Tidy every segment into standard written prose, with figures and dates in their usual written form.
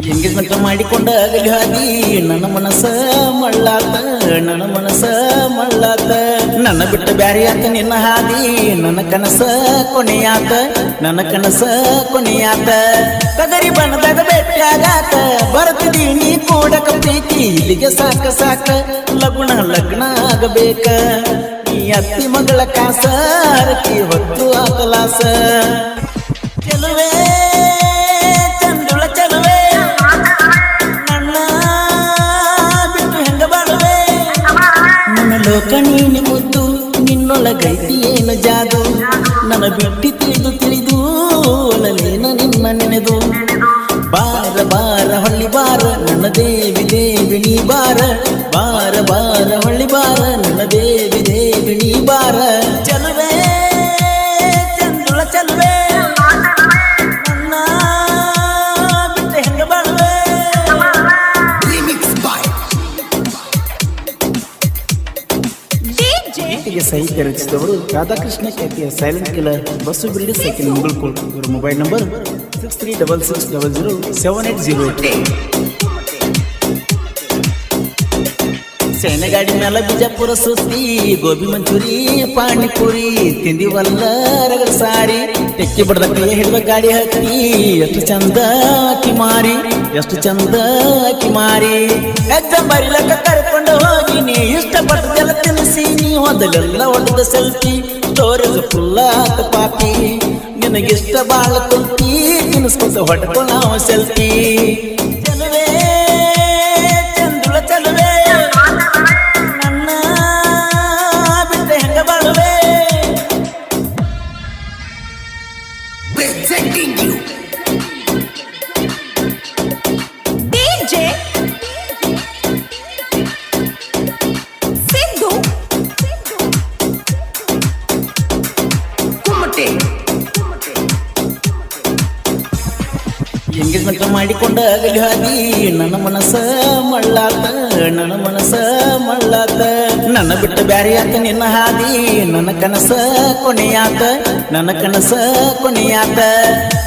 Engagement ಮಾಡಿಕೊಂಡ ಅಗಲಿ ಹಾದಿ ನನ್ನ ಮನಸ್ಸ ಮಳ್ಳಾತ ನನ್ನ ಮನಸ್ಸ ಮಳ್ಳಾತ ನನ್ನ ಬಿಟ್ಟ ಬ್ಯಾರಿಯಾತ ನಿನ್ನ ಹಾದಿ ನನ್ನ ಕನಸ ಕೊನೆಯಾತ ನನ್ನ ಕನಸ ಕೊನೆಯಾತ ಕದರಿ ಬಣ್ಣದಾಗ ಬೆಟ್ಟಾಗಾತ ಬರ್ತಿದೀನಿ ಕೂಡಕ ಪ್ರೀತಿ ಇಲ್ಲಿಗೆ ಸಾಕ ಸಾಕ ಲಗುಣ ಲಗ್ನ ಆಗಬೇಕ ಈ ಅತ್ತಿ ಮಗಳ ಕಾಸ ಹರಕಿ ಹೊತ್ತು ಆಕಲಾಸ ಚೆಲುವೆ ಚಂದುಳ ಚೆಲುವೆ ಲೋಕ ನೀನು ಮುದ್ದು ನಿನ್ನೊಳಗೈತಿ ಏನು ಜಾದು ನನ್ನ ಬಿಟ್ಟಿ ತಿಳಿದು ತಿಳಿದು ಒಲಲೇನ ನಿನ್ನ ನೆನೆದು ಬಾರ ಬಾರ ಹೊಳ್ಳಿ ಬಾರ ನನ್ನ ದೇವಿ ದೇವಿ ನೀ ಬಾರ ಬಾರ ಬಾರ ಹೊಳ್ಳಿ ಬಾರ ನನ್ನ ದೇವಿ ದೇವಿ ನೀ ಬಾರ ಚಲುವೆ ಚಂದುಳ ಚಲುವೆ ನನ್ನ ಬಿಟ್ಟು ಹೆಂಗ ಬಾಳುವೆ ಸಾಹಿತ್ಯ ರಚಿಸಿದವರು ರಾಧಾಕೃಷ್ಣ ಖ್ಯಾತಿಯ ಸೈಲೆಂಟ್ ಕಿಲ್ಲರ್ ಬಸ್ಸು ಬಿಲ್ಡಿ ಸೈಕಲ್ ಮುಗುಳ್ಕೋಟ್. ಇವರ ಮೊಬೈಲ್ ನಂಬರ್ 6366007808. ಸೇನೆಗಾಡಿ ಮೇಲೆ ಬಿಜಾಪುರ ಸುತ್ತಿ ಗೋಬಿ ಮಂಚೂರಿ ಪಾನಿಪುರಿ ತಿಂದಿವಲ್ಲ ರಗಡ ಸಾರಿ ಟೆಕ್ಕಿ ಬಡ್ದ ಕೈ ಹಿಡಿದ ಗಾಡಿ ಹತ್ತಿ ಎಷ್ಟು ಚಂದ ಅಕ್ಕಿ ಮಾರಿ ಎಷ್ಟು ಚಂದ ಅಕ್ಕಿ ಮಾರಿ ಎಕ್ಸಾಮ್ ಬರಿಲಕ್ಕ ಕರ್ಕೊಂಡು ಹೋಗಿ ನೀ ಇಷ್ಟಪಟ್ಟದೆಲ್ಲ ತಿನ್ನಿಸಿ ನೀ ಹೋದಲೆಲ್ಲ ಹೊಡೆದ ಸೆಲ್ಫಿ ಸ್ಟೋರೇಜ್ ಫುಲ್ ಆತ ಪಾಪಿ ನಿನಗಿಷ್ಟ ಬಾಳ ಕುಲ್ಪಿ ತಿನ್ನಿಸ್ಕೊತ ಹೊಡ್ಕೊ ನಾವು ಸೆಲ್ಫಿ ಚಲುವೆ ಚಂದುಳ ಚಲುವೆ ನನ್ನ ಬಿಟ್ಟ ಹೆಂಗ ಬಾಳುವೆ Presenting you DJ Sidhu Kumate. Engagement ಮಾಡಿಕೊಂಡ ಅಗಲಿ ಹಾದಿ ನನ್ನ ಮನಸ್ಸ ಮಳ್ಳಾತ ನನ್ನ ಮನಸ್ಸ ಮಳ್ಳಾತ ನನ್ನ ಬಿಟ್ಟ ಬ್ಯಾರಿಯಾತ ನಿನ್ನ ಹಾದಿ ನನ್ನ ಕನಸ ಕೊನೆಯಾತ ನನ್ನ ಕನಸ ಕೊನೆಯಾತ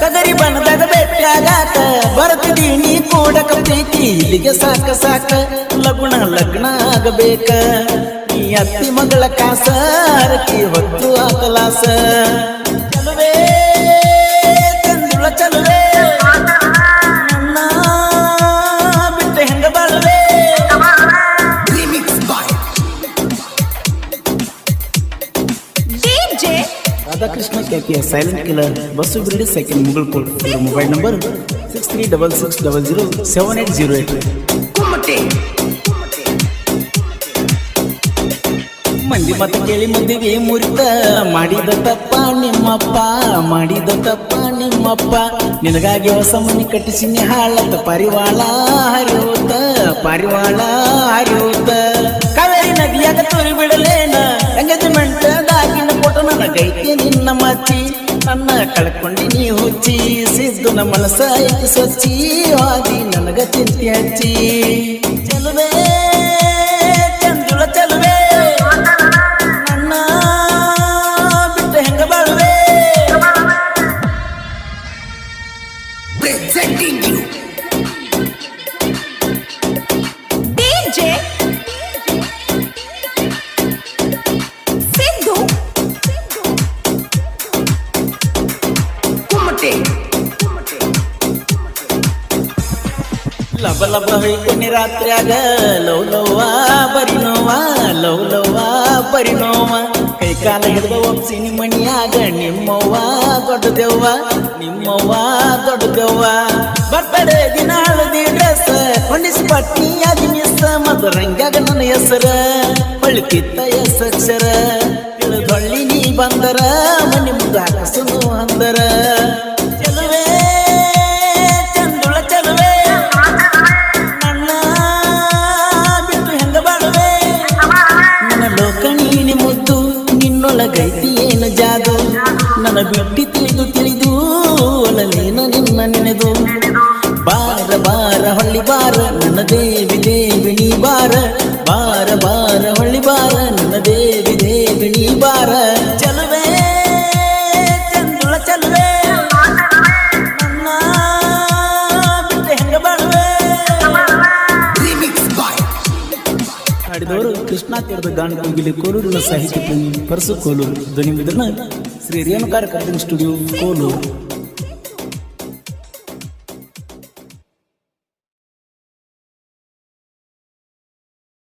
ಕದರಿ ಬಣ್ಣದಾಗ ಬೆಟ್ಟಾಗಾತ ಬರ್ತಿದೀನಿ ಕೂಡಕ ಪ್ರೀತಿ ಇಲ್ಲಿಗೆ ಸಾಕ ಸಾಕ ಲಗುಣ ಲಗ್ನ ಆಗಬೇಕ ಈ ಅತ್ತಿ ಮಗಳ ಕಾಸ ಹರಕಿ ಹೊತ್ತು ಆಕಲಾಸ ಚಲುವೆ ಚಂದುಳ ಚಲುವೆ ರಾಧಾಕೃಷ್ಣ ಖ್ಯಾತಿಯ ಸೈಲೆಂಟ್ ಕಿಲ್ಲರ್ ಬಸ್ಸು ಬಿಲ್ಡಿ ಸೈಕಲ್ ಮುಗುಳ್ಕೋಟ್. ಇವರ ಮೊಬೈಲ್ ನಂಬರ್ 6366007808. ಮಂದಿ ಮತ ಕೇಳಿ ಮದುವೆ ಮುರಿತ ಮಾಡಿದ ತಪ್ಪ ನಿಮ್ಮಪ್ಪ ಮಾಡಿದ ತಪ್ಪ ನಿಮ್ಮಪ್ಪ ನಿನಗಾಗಿ ಹೊಸ ಮನಿ ಕಟ್ಟಿಸಿನಿ ಹಾಳತ್ತ ಪರಿವಾಳ ಹರಿಯೋತ ಪರಿವಾಳ ಹರಿಯೋತ ಕಾವೇರಿ ನದಿಯಾಗ ತೋರಿ ಬಿಡಲೇನ ಎಂಗೇಜ್ಮೆಂಟ್ ದಾಗಿನ ಫೋಟೋ ನನಗೈತಿ ನಿನ್ನ ಮಚ್ಚಿ ನನ್ನ ಕಳ್ಕೊಂಡಿ ನೀ ಹುಚ್ಚಿ ಸಿದ್ದು ನಮ್ಮ ಮನಸ್ಸ ಐತಿ ಸಚ್ಚಿ ಹಾದಿ ನನಗ ಚಿಂತೆ ಹಚ್ಚಿ ಚಲುವೆ ಚಂದುಳ ಚಲುವೆ ನನ್ನ ಬಿಟ್ಟು ಹೆಂಗ ಬಾಳುವೆ Presenting you DJ Sidhu Kumate. ಲಬ ಲಬ ಹೊಯ್ಕೊನಿ ರಾತ್ರ್ಯಾಗ ಲವ್ ಲವ್ವ ಬರಿ ನೋವ ಲವ್ ಲವ್ವ ಬರಿ ನೋವ ಕೈ ಕಾಲ ಹಿಡಿದ ಒಪ್ಸಿನಿ ಮಣಿಯಾಗ ನಿಮ್ಮವ್ವ ದೊಡ್ಡದೆವ್ವ ನಿಮ್ಮವ್ವ ದೊಡ್ಡದೆವ್ವ ಬರ್ತಡೆ ದಿನ ಹಳದಿ ಡ್ರೆಸ್ ಕೊಂಡಿಸಿ ಪಟ್ನಿ ಅದಿ ಮಿಸ್ ಮದರಂಗ್ಯಾಗ ನನ್ನ ಹೆಸರ ಹೊಳಿತಿತ್ತ ಎಸಕ್ಷರ ತಿಳಿದೊಳ್ಳಿ ನೀ ಬಂದರ ಮನಿ ಮುಗ ಹಾಕಸುನು ಅಂದರ ಚಲುವೆ ಚಂದುಳ ಚಲುವೆ ನನ್ನ ಬಿಟ್ಟು ಹೆಂಗ ಬಾಳುವೆ ನನ್ನ ಲೋಕ ನೀನಿ ಮುದ್ದು ನಿನ್ನೊಳಗೈತಿ ಏನು ಜಾದು ನನ್ನ ಬಿಟ್ಟಿ ತಿಳಿದು ತಿಳಿದು ಒಲಲೇನ ನಿನ್ನ ನೆನೆದು ಬಾರ ಬಾರ ಹೊಳ್ಳಿ ಬಾರ ನನ್ನ ದೇವಿ ದೇವಿ ನೀ ಬಾರ ಬಾರ ಬಾರ ಹೊಳ್ಳಿ ಬಾರ ನನ್ನ ದೇವಿ ದೇವಿ ನೀ ಬಾರ ಚಲುವೆ ಚಂದುಳ ಚಲುವೆ ನನ್ನ ಬಿಟ್ಟು ಹೆಂಗ ಬಾಳುವೆ ಹಾಡಿದವರು ಕೃಷ್ಣ ತೀರದ ಗಾಂಡ ಕೋಗಿಲೆ ಕೋಲೂರಿನ ಸಾಹಿತ್ಯ ಪ್ರೇಮಿ ಪರಸು ಕೋಲೂರು. ಧ್ವನಿ ಮುದ್ರಣ ಶ್ರೀ ರೇಣುಕಾರ ಕರ್ದಿನ ಸ್ಟುಡಿಯೋ ಕೋಲೂರು.